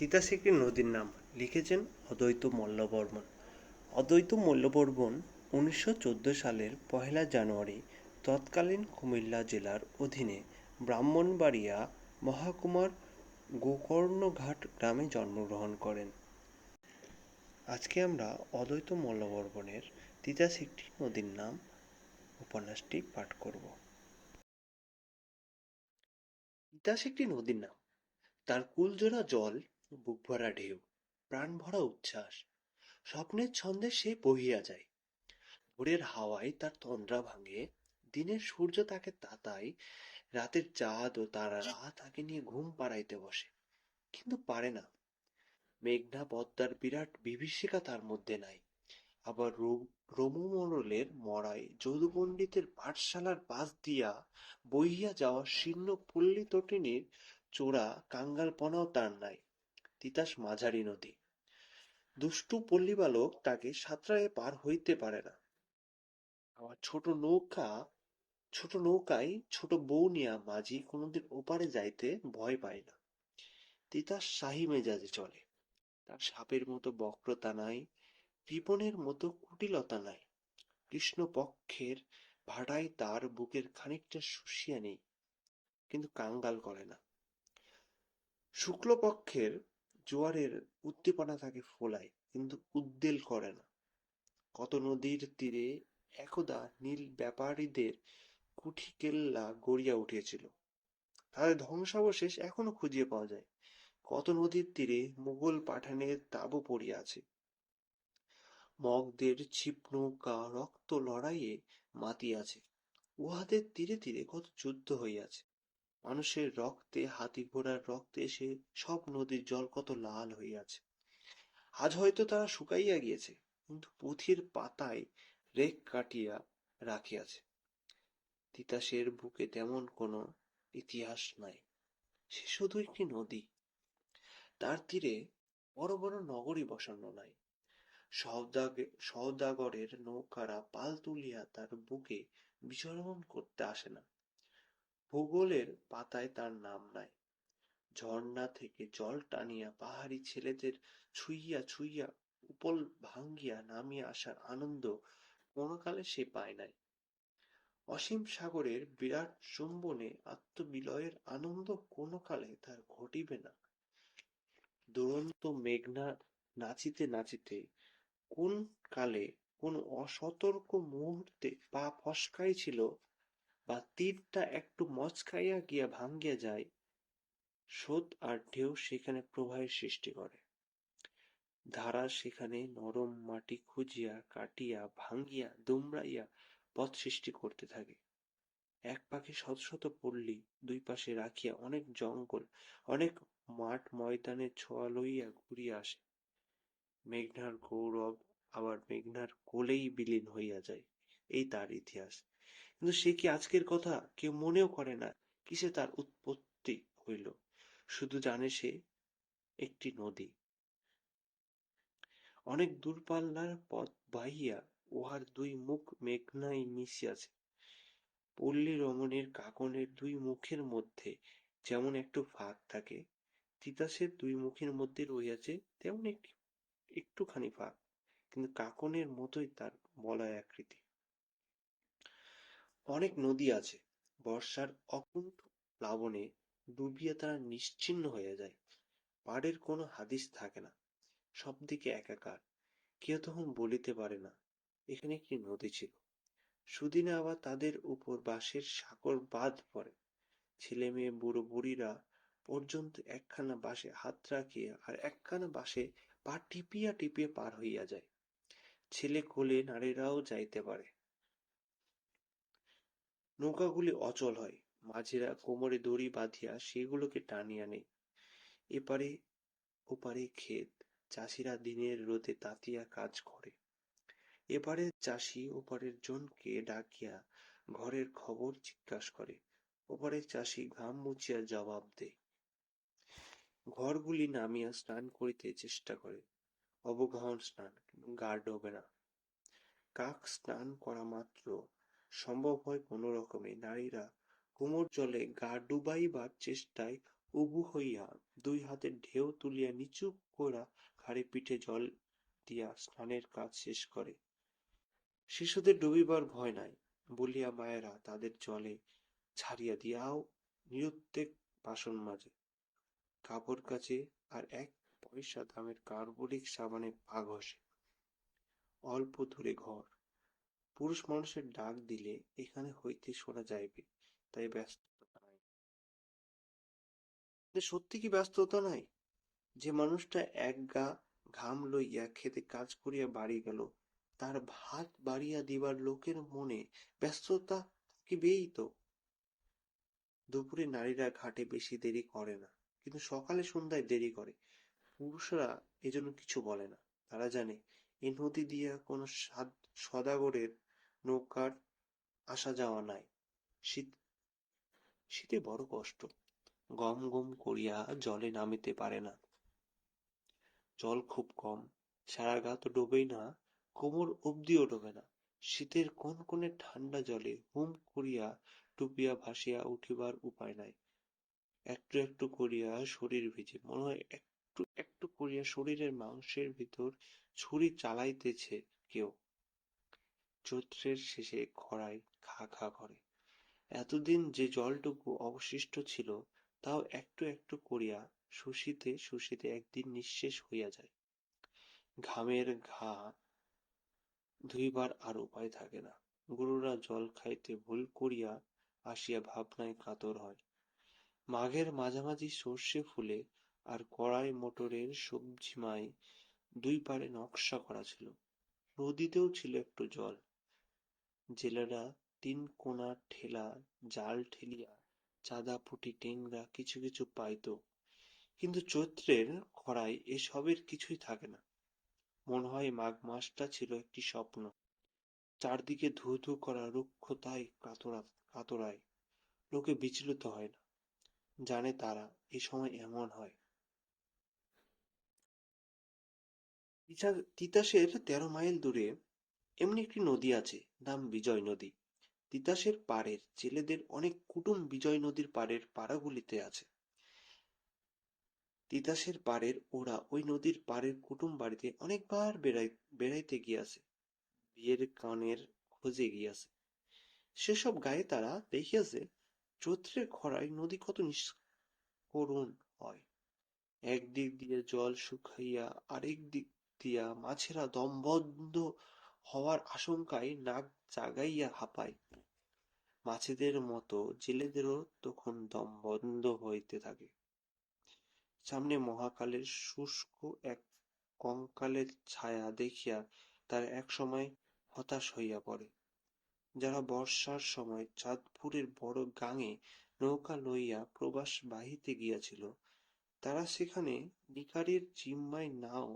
তিতাস একটি নদীর নাম। লিখেছেন অদ্বৈত মল্লবর্মণ। অদ্বৈত মল্লবর্মণ 1914 সালের 1 জানুয়ারি তৎকালীন কুমিল্লা জেলার অধীনে ব্রাহ্মণবাড়িয়া মহকুমার গোকর্ণঘাট গ্রামে জন্মগ্রহণ করেন। আজকে আমরা অদ্বৈত মল্লবর্মণের তিতাস একটি নদীর নাম উপন্যাসটি পাঠ করব। তিতাস একটি নদীর নাম। তার কুলজোড়া জল, বুক ভরা ঢেউ, প্রাণ ভরা উচ্ছ্বাস, স্বপ্নের ছন্দে সে বহিয়া যায়। ভোরের হাওয়ায় তার তন্দ্রা ভাঙে, দিনের সূর্য তাকে তাতায়, রাতের চাঁদ ও তারারা তাকে নিয়ে ঘুম পাড়াইতে বসে, কিন্তু পারে না। মেঘনা পদ্মার বিরাট বিভীষিকা তার মধ্যে নাই। আবার রোমমণ্ডলের মরায় যদু পণ্ডিতের পাঠশালার পাশ দিয়া বহিয়া যাওয়া শীর্ণ পল্লী তটিনীর চোরা কাঙ্গালপনাও তার নাই। তিতাস মাঝারি নদী। দুষ্টু পল্লীবালক তাকে সাঁতরাইয়া পার হইতে পারে না। আবার ছোট নৌকায় ছোট বউ নিয়া মাঝি কোনোদিন ওপারে যাইতে ভয় পায় না। তিতাস শাহী মেজাজে চলে। তার সাপের মতো বক্রতা নাই, রিপনের মতো কুটিলতা নাই। কৃষ্ণপক্ষের ভাটায় তার বুকের খানিকটা শুষিয়া নেই, কিন্তু কাঙ্গাল করে না। শুক্লপক্ষের জোয়ারের উদ্দীপনা তাকে ফোলায়, কিন্তু উদ্বেল করে না। কত নদীর তীরে একদা নীল ব্যাপারীদের কুঠি কেল্লা গড়িয়া উঠিয়াছিল, তাদের ধ্বংসাবশেষ এখনো খুঁজিয়া পাওয়া যায়। কত নদীর তীরে মুঘল পাঠানের তাঁবু পড়িয়া আছে। মগদের ছিপ নৌকা রক্ত লড়াইয়ে মাতিয়াছে। উহাদের তীরে তীরে কত যুদ্ধ হইয়াছে। মানুষের রক্তে, হাতি ঘোড়ার রক্তে সে সব নদীর জল কত লাল হইয়াছে। আজ হয়তো তারা শুকাইয়া গিয়েছে, কিন্তু পুঁথির পাতায় রেখ কাটিয়া রাখিয়াছে। তিতাসের বুকে তেমন কোনো ইতিহাস নাই, সে শুধু একটি নদী। তার তীরে বড় বড় নগরী বসানো নাই। সওদাগরের নৌকারা পাল তুলিয়া তার বুকে বিচরণ করতে আসে না। ভূগোলের পাতায় তার নাম নাই। ঝর্ণা থেকে জল টানিয়া পাহাড়ি ছেলেদের ছুঁইয়া ছুঁইয়া উপল ভাঙ্গিয়া নামিয়া আসার আনন্দ কোনকালে সে পায় নাই। অসীম সাগরের বিরাট চুম্বনে আত্মবিলয়ের আনন্দ কোনকালে তার ঘটিবে না। দুরন্ত মেঘনা নাচিতে নাচিতে কোন কালে কোন অসতর্ক মুহূর্তে পা ফসকাইছিল, বা তীরটা একটু মচকাইয়া গিয়া ভাঙ্গিয়া যায়, স্রোত আর ঢেউ সেখানে প্রবাহের সৃষ্টি করে। ধারা সেখানে নরম মাটি খুঁজিয়া কাটিয়া ভাঙ্গিয়া দুমড়াইয়া পথ সৃষ্টি করতে থাকে। এক পাখি শত শত পল্লী দুই পাশে রাখিয়া অনেক জঙ্গল, অনেক মাঠ ময়দানের ছোঁয়া লইয়া ঘুরিয়া আসে। মেঘনার গৌরব আবার মেঘনার কোলেই বিলীন হইয়া যায়, এই তার ইতিহাস। কিন্তু সে কি আজকের কথা? কেউ মনেও করে না কিসে তার উৎপত্তি হইল। শুধু জানে সে একটি নদী। অনেক দূরপাল্লার পথ বাহিয়া উহার দুই মুখ মেঘনায় মিশিয়াছে। পল্লী রমণীর কাকনের দুই মুখের মধ্যে যেমন একটু ফাঁক থাকে, তিতাসের দুই মুখের মধ্যে রহিয়াছে তেমন একটুখানি ফাঁক, কিন্তু কাকনের মতোই তার বলয় আকৃতি। অনেক নদী আছে, বর্ষার অকুণ্ঠ প্লাবনে ডুবিয়া তারা নিশ্চিহ্ন হইয়া যায়। পাড়ের কোনো হাদিস থাকে না, সব দিকে একাকার। কেউ তখন বলিতে পারে না এখানে একটি নদী ছিল। সুদিনে আবার তাদের উপর বাঁশের সাঁকর বাঁধ পড়ে। ছেলে মেয়ে বুড়ো বুড়িরা পর্যন্ত একখানা বাঁশে হাত রাখিয়া আর একখানা বাঁশে পা টিপিয়া টিপিয়া পার হইয়া যায়। ছেলে কোলে নারীরাও যাইতে পারে। নৌকাগুলি অচল হয়, মাঝিরা কোমরে দড়ি বাঁধিয়া সেগুলোকে টানিয়া নেয়। এপারে ওপারে ক্ষেত, চাষিরা দিনের রোদে তাতিয়া কাজ করে। এপারের চাষি ওপারের জনকে ডাকিয়া ঘরের খবর জিজ্ঞাসা করে, ওপারের চাষি ঘাম মুছিয়া জবাব দেয়। ঘরগুলি নামিয়া স্নান করিতে চেষ্টা করে, অবগাহন স্নান, কিন্তু গা ডোবে না। কাক স্নান করা মাত্র সম্ভব হয় কোনো রকমে নারীরা কুমোর জলে গা ডুবাইবার চেষ্টায় উবু হইয়া দুই হাতে ঢেউ তুলিয়া নিচু কইরা ঘাড়ে পিঠে জল দিয়া স্নানের কাজ শেষ করে। শিশুদের ডুবিবার ভয় নাই বলিয়া মায়েরা তাদের জলে ছাড়িয়া দিয়াও নিরুদ্বেগ বাসন মাজে, কাপড় কাচে, আর 1 পয়সা দামের কার্বলিক সাবানে পা ঘষে। অল্প দূরে ঘর, পুরুষ মানুষের ডাক দিলে এখানে হইতে শোনা যাইবে, তাই ব্যস্ততা নাই। সত্যি কি ব্যস্ততা নাই? যে মানুষটা এক গা ঘাম লইয়া খেতে কাজ করিয়া বাড়ি গেল, তার ভাত বাড়িয়া দিবার লোকের মনে ব্যস্ততা থাকিবেই তো। দুপুরে নারীরা ঘাটে বেশি দেরি করে না, কিন্তু সকালে সন্ধ্যায় দেরি করে। পুরুষরা এজন্য কিছু বলে না। তারা জানে এই নদী দিয়া কোনো সদাগরের নৌকার আসা যাওয়া নাই। শীত শীতে বড় কষ্ট, গম গম করিয়া জলে নামিতে পারে না। জল খুব কম, সারা গা তো ডোবেই না, কোমর অব্দিও ডোবে না। শীতের কনকনে ঠান্ডা জলে হুম করিয়া ডুবিয়া ভাসিয়া উঠিবার উপায় নাই। একটু একটু করিয়া শরীর ভিজে, মনে হয় একটু একটু করিয়া শরীরের মাংসের ভিতর ছুরি চালাইতেছে কেউ। চৈত্রের শেষে খরায় খা খা করে। এতদিন যে জলটুকু অবশিষ্ট ছিল, তাও একটু একটু করিয়া শুষিতে শুষিতে একদিন নিঃশেষ হইয়া যায়। ঘামের ঘা ধুইবার আর উপায় থাকে না। গরুরা জল খাইতে ভুল করিয়া আসিয়া ভাবনায় কাতর হয়। মাঘের মাঝামাঝি সর্ষে ফুলে আর কড়াই মটরের সবজিমায় দুই পাড়ে নকশা করা ছিল। নদীতেও ছিল একটু জল। জেলেরা 3 কোনা ঠেলা জাল ঠেলিয়া চাঁদা পুঁটি টেংরা কিছু কিছু পাইত। কিন্তু চৈত্রের খরায় এসবের কিছুই থাকে না। মনে হয় মাঘ মাসটা ছিল একটি স্বপ্ন। চারদিকে ধূ ধূ করা রুক্ষতায় কাতরায় লোকে বিচলিত হয় না, জানে তারা এ সময় এমন হয়। তিতাসের 13 মাইল দূরে এমনি একটি নদী আছে, নাম বিজয় নদী। তিতাসের পাড়ের জেলেদের অনেক কুটুম বিজয় নদীর পাড়ের পাড়াগুলিতে আছে। তিতাসের পাড়ের ওরা ওই নদীর পাড়ের কুটুম বাড়িতে অনেকবার বেড়াইতে গিয়াছে, বিয়ের কানের খোঁজে গিয়াছে। সেসব গায়ে তারা দেখিয়াছে চৈত্রের খরায় নদী কত নিষ্করুণ হয়। একদিক দিয়া জল শুকাইয়া আরেক দিক দিয়া মাছেরা দমবন্ধ হওয়ার আশঙ্কায় নাক জাগাইয়া হাঁপায়। মাছেদের মতো জেলেদেরও তখন দম বন্ধ হইতে থাকে। সামনে মহাকালের শুষ্ক এক কঙ্কালের ছায়া দেখিয়া তারা একসময় হতাশ হইয়া পড়ে। যারা বর্ষার সময় চাঁদপুরের বড় গাঙে নৌকা লইয়া প্রবাস বাহিতে গিয়াছিল, তারা সেখানে নিকারের জিম্মায় নাও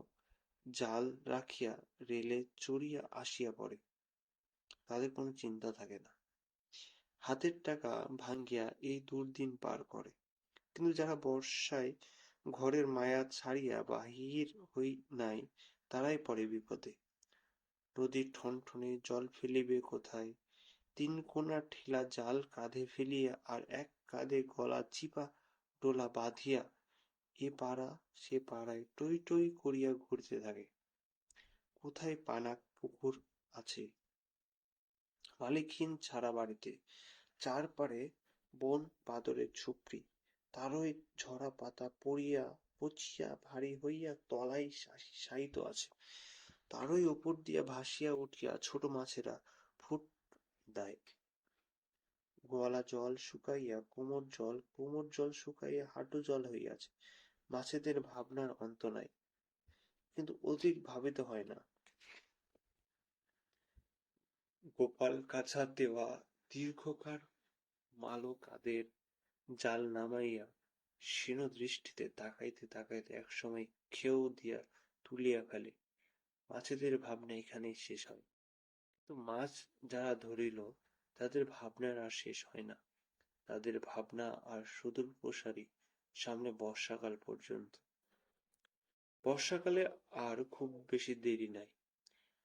জাল রাখিয়া রেলে চড়িয়া আসিয়া পড়ে। তাদের কোনো চিন্তা থাকে না, হাতের টাকা ভাঙ্গিয়া এই দুর্দিন পার করে। কিন্তু যারা বর্ষায় ঘরের মায়া ছাড়িয়া বাহির হই নাই, তারাই পড়ে বিপদে। নদীর ঠনঠনে জল ফেলিবে কোথায়? 3 কোনা ঠেলা জাল কাঁধে ফেলিয়া আর এক কাঁধে গলা চিপা ডোলা বাঁধিয়া এ পাড়া সে পাড়ায় টই টই করিয়া ঘুরতে থাকে। কোথায় পানা পুকুর আছে মালিকহীন ছাড়া বাড়িতে, চারপাড়ে বন বাদরের ঝুপড়ি, তারই ঝরা পাতা পচিয়া ভারী হইয়া তলায় শায়িত আছে। তারই উপর দিয়া ভাসিয়া উঠিয়া ছোট মাছেরা ফুট দেয়। গলা জল শুকাইয়া কোমর জল শুকাইয়া হাঁটু জল হইয়াছে। মাছেদের ভাবনার অন্ত নাই, কিন্তু অধিক ভাবিতে হয় না। গোপাল কাছা দেওয়া দীর্ঘকার মালো কাদের জাল নামাইয়া ক্ষীণ দৃষ্টিতে তাকাইতে তাকাইতে একসময় খেউ দিয়া তুলিয়া ফেলে। মাছেদের ভাবনা এখানেই শেষ হয়। কিন্তু মাছ যারা ধরিল, তাদের ভাবনার আর শেষ হয় না। তাদের ভাবনা আর সুদূর প্রসারী, সামনে বর্ষাকাল পর্যন্ত। বর্ষাকালে আর খুব বেশি দেরি নাই।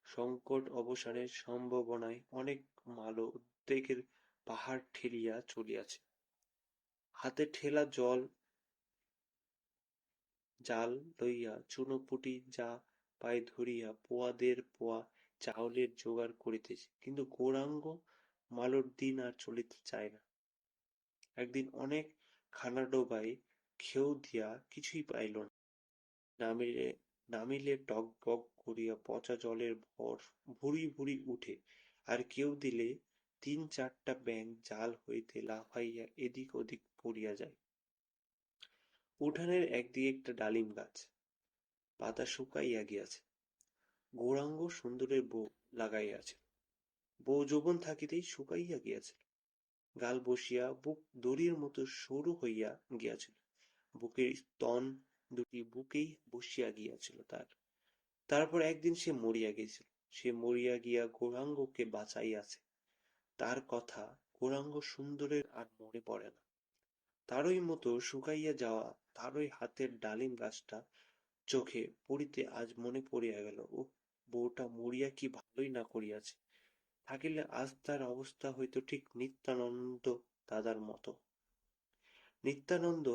সংকট অবসানের সম্ভাবনায় অনেক মালো উদ্বেগের পাহাড় ঠেলিয়া চলিয়াছে। হাতে ঠেলা জল জাল লইয়া চুনোপুটি যা পায় ধরিয়া পোয়া দেড় পোয়া চাউলের জোগাড় করিতেছে, কিন্তু গৌরাঙ্গ মালোর দিন আর চলিতে চায় না। একদিন অনেক খানাডোবায় খেউ দিয়া কিছুই পাইল না। নামিলে নামিলে টগ বগ করিয়া পচা জলের ভুরি ভুরি উঠে, আর কেউ দিলে ৩-৪টা ব্যাঙ জাল হইতে লাফাইয়া এদিক ওদিক পড়িয়া যায়। উঠানের একদিকে একটা ডালিম গাছ, পাতা শুকাইয়া গিয়াছে। গৌরাঙ্গ সুন্দরের বউ লাগাইয়াছে, বউ যৌবন থাকিতেই শুকাইয়া গিয়াছিল। গাল বসিয়া বুক দড়ির মতো সরু হইয়া গিয়াছিল, বুকের স্তন দুটি বুকেই বসিয়া গিয়াছিল তার। তারপর একদিন সে মরিয়া গিয়েছিল। সে মরিয়া গিয়া গৌরাঙ্গকে বাঁচাইয়াছে। তার কথা গৌরাঙ্গ সুন্দরের আর মনে পড়ে না। তারই মতো শুকাইয়া যাওয়া তারই হাতের ডালিম গাছটা চোখে পড়িতে আজ মনে পড়িয়া গেল। উহ, বউটা মরিয়া কি ভালোই না করিয়াছে। থাকিলে আজ তার অবস্থা হইত ঠিক নিত্যানন্দ দাদার মতো। নিত্যানন্দ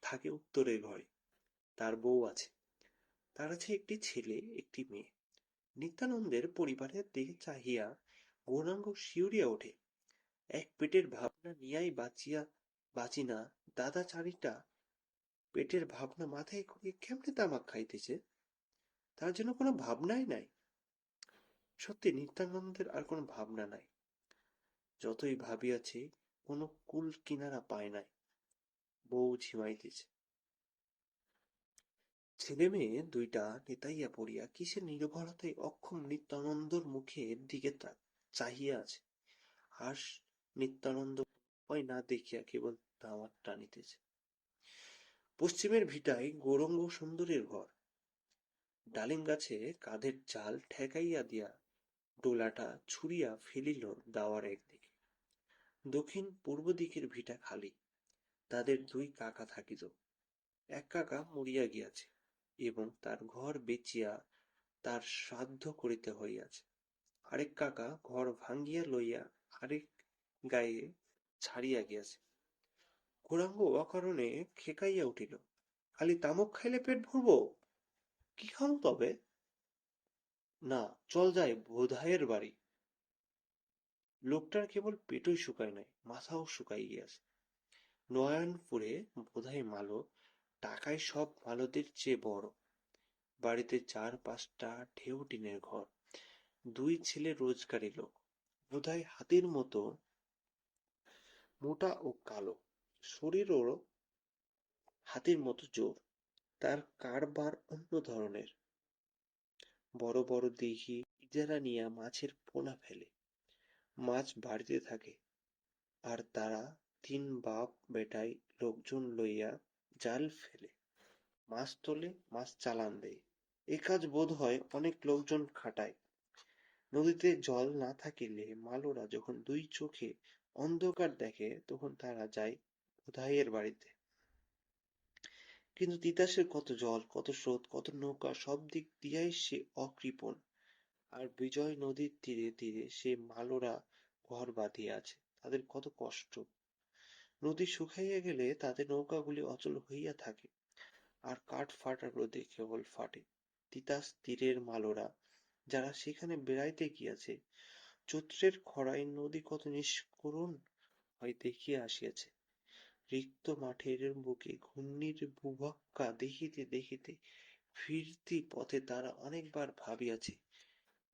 থাকে উত্তরের ঘরে। তার বউ আছে, তার আছে একটি ছেলে, একটি মেয়ে। নিত্যানন্দের পরিবারের দিকে চাহিয়া গৌরাঙ্গ শিউরিয়া ওঠে। এক পেটের ভাবনা নিয়াই বাঁচি না, দাদা চারিটা পেটের ভাবনা মাথায় করিয়া কেমনে তামাক খাইতেছে। তার জন্য কোনো ভাবনাই নাই। সত্যি নিত্যানন্দের আর কোনো ভাবনা নাই। যতই ভাবিয়াছে কোনো কুল কিনারা পায় নাই। বউ ঝিমাইতেছে। ছেলে মেয়ে দুইটা নেতাইয়া পড়িয়া কিসের নির্ভরতায় অক্ষম নিত্যানন্দর মুখের দিকে চাহিয়া আছে। আর নিত্যানন্দ ভয় না দেখিয়া কেবল দাওয়াত টানিতেছে। পশ্চিমের ভিটায় গৌরাঙ্গ সুন্দরের ঘর। ডালিম গাছে কাঁধের জাল ঠেকাইয়া দিয়া ডোলাটা ছুঁড়িয়া ফেলিল দাওয়ার একদিকে। দক্ষিণ পূর্ব দিকের ভিটা খালি। তাদের দুই কাকা থাকিত। এক কাকা মরিয়া গিয়াছে এবং তার ঘর বেচিয়া তার শ্রাদ্ধ করিতে হইয়াছে। আরেক কাকা ঘর ভাঙিয়া লইয়া আরেক গায়ে ছাড়িয়া গিয়াছে। গৌরাঙ্গ অকারণে খেকাইয়া উঠিল। খালি তামক খাইলে পেট ভরব? কি খাও তবে? না, চল যাই ভোধাইয়ের বাড়ি। লোকটার কেবল পেটই শুকায় নাই, মাথাও শুকাই গিয়াছে। নয়নপুরে বোধাই মালো, টাকায় সব মালোদের চেয়ে বড়। বাড়িতে ৪-৫টা ঢেউ টিনের ঘর। দুই ছেলে রোজগারি লোক, বোধাই হাতির মতো মোটা ও কালো, শরীরও হাতির মতো জোর। তার কারবার অন্য ধরনের। বড় বড় দিঘি ইজারা নিয়া মাছের পোনা ফেলে। মাছ বাড়িতে থাকে, আর তারা ৩ বাপ বেটায় লোকজন লইয়া জাল ফেলে, মাছ তোলে, মাছ চালান দেয়। এ কাজ বোধ হয় অনেক লোকজন খাটায়। নদীতে জল না থাকিলে মালোরা যখন দুই চোখে অন্ধকার দেখে তখন তারা যায় ভোধাইয়ের বাড়িতে। কিন্তু তিতাসের কত জল, কত স্রোত, কত নৌকা, সব দিক দিয়াই সে অকৃপণ। আর বিজয় নদীর তীরে তীরে সে মালোরা ঘর বাঁধিয়া আছে। তাদের কত কষ্ট। নদী শুকাইয়া গেলে তাদের নৌকাগুলি অচল হইয়া থাকে, আর কাঠ ফাটা রোদে কেবল ফাটে। তিতাস তীরের মালোরা যারা সেখানে বেড়াইতে গিয়াছে, চৈত্রের খরায় নদী কত নিষ্করুণ হয় দেখিয়া আসিয়াছে। রিক্ত মাঠের বুকে ঘূর্ণির বুভক্কা দেখিতে দেখিতে ফিরতি পথে তারা অনেকবার ভাবিয়াছে,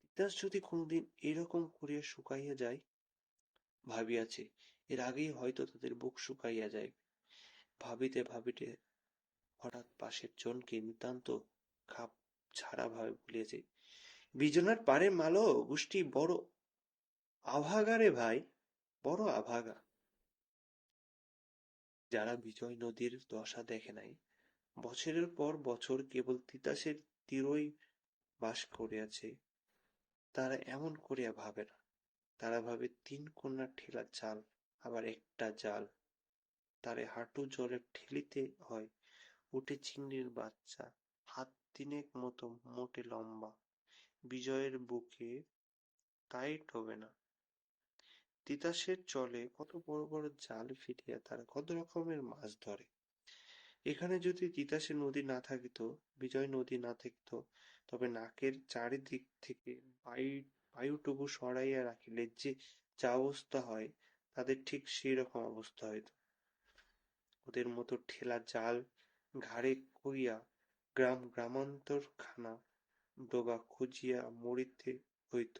তিতাস যদি কোনোদিন এরকম করিয়া শুকাইয়া যায়। ভাবিয়াছে, এর আগেই হয়তো তাদের বুক শুকাইয়া যাইবে। ভাবিতে ভাবিতে হঠাৎ পাশের জনকে নিতান্ত খাপ ছাড়া ভাবে বলিয়াছে, বিজনার পারে মালো গোষ্ঠী বড় আভাগা রে ভাই, বড় আভাগা। যারা বিজয় নদীর দশা দেখে নাই, বছরের পর বছর কেবল তিতাসের তীরই বাস করিয়াছে, তারা এমন করিয়া ভাবে না। তারা ভাবে ৩ কোণা ঠেলা জাল, আবার একটা জাল, তারে হাঁটু জলে ঠেলিতে হয়। উঠে চিংড়ির বাচ্চা, হাত ৩ মতো মোটে লম্বা। বিজয়ের বুকে তাই টোবে না। তিতাসের জলে কত বড় বড় জাল ফেলিয়া তারা কত রকমের মাছ ধরে। এখানে যদি তিতাসের নদী না থাকিত, বিজয় নদী না থাকিত, তবে নাকের চারিদিক থেকে বায়ুটুকু সরাইয়া রাখিলে যে যা অবস্থা হয়, তাদের ঠিক সেই রকম অবস্থা হইত। ওদের মতো ঠেলা জাল ঘাড়ে করিয়া গ্রামান্তর খানা ডোবা খুঁজিয়া মরিতে হইত।